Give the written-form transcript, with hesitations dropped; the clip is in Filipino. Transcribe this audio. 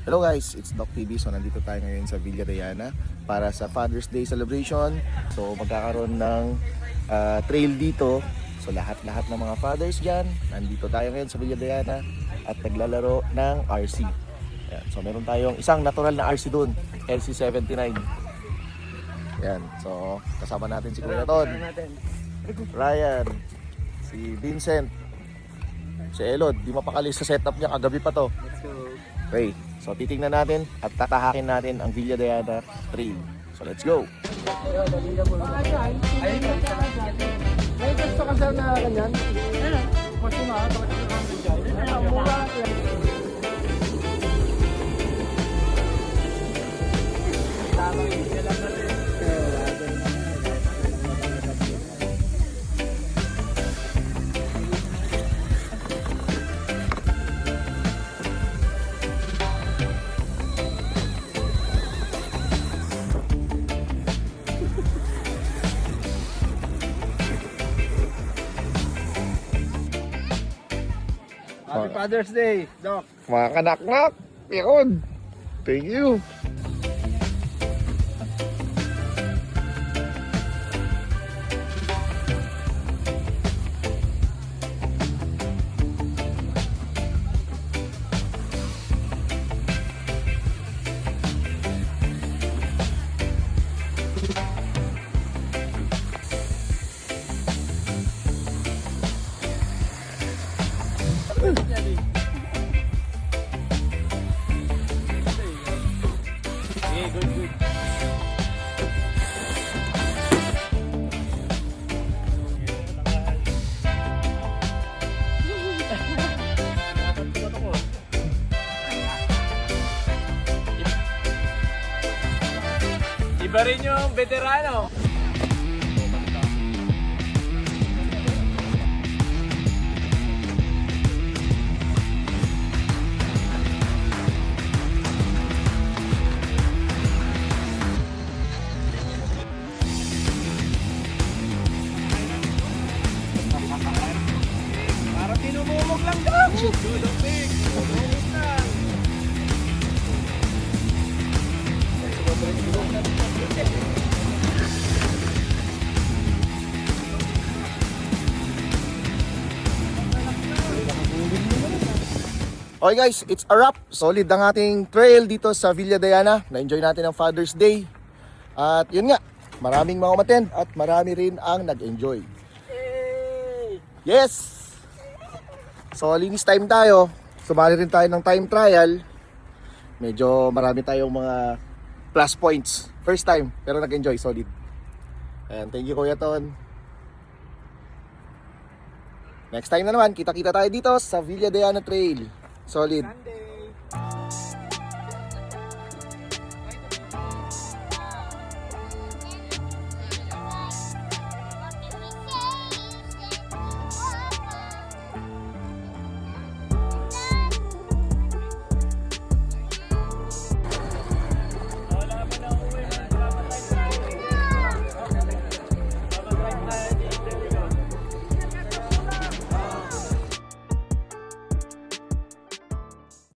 Hello guys, it's Doc TV. So nandito tayo ngayon sa Villa Diana para sa Father's Day celebration. So magkakaroon ng trail dito. So lahat-lahat ng mga fathers dyan, nandito tayo ngayon sa Villa Diana at naglalaro ng RC. Ayan. So meron tayong isang natural na RC doon, LC79. Ayan. So kasama natin si Kuya Ton, Ryan, si Vincent, si Elod. Di mapakali sa setup niya, kagabi pa to. Okay, so titingnan natin at tatahakin natin ang Villa Diana Trail. So let's go! May gusto ka sir na ganyan? Mas mura. Happy Father's Day, Doc. Mga kanak-nak! Yun! Thank you! Iba rin yung veterano. Para tinumumog lang daw. Dudupig. Dudupig lang. Okay guys, it's a wrap. Solid ang ating trail dito sa Villa Diana. Na-enjoy natin ang Father's Day. At yun nga, maraming mga umattend at marami rin ang nag-enjoy. Yes! So linis time tayo. Sumali rin tayo ng time trial. Medyo marami tayong mga plus points. First time, pero nag-enjoy, solid. And thank you Kuya Ton. Next time na naman, kita-kita tayo dito sa Villa Diana Trail. Solid.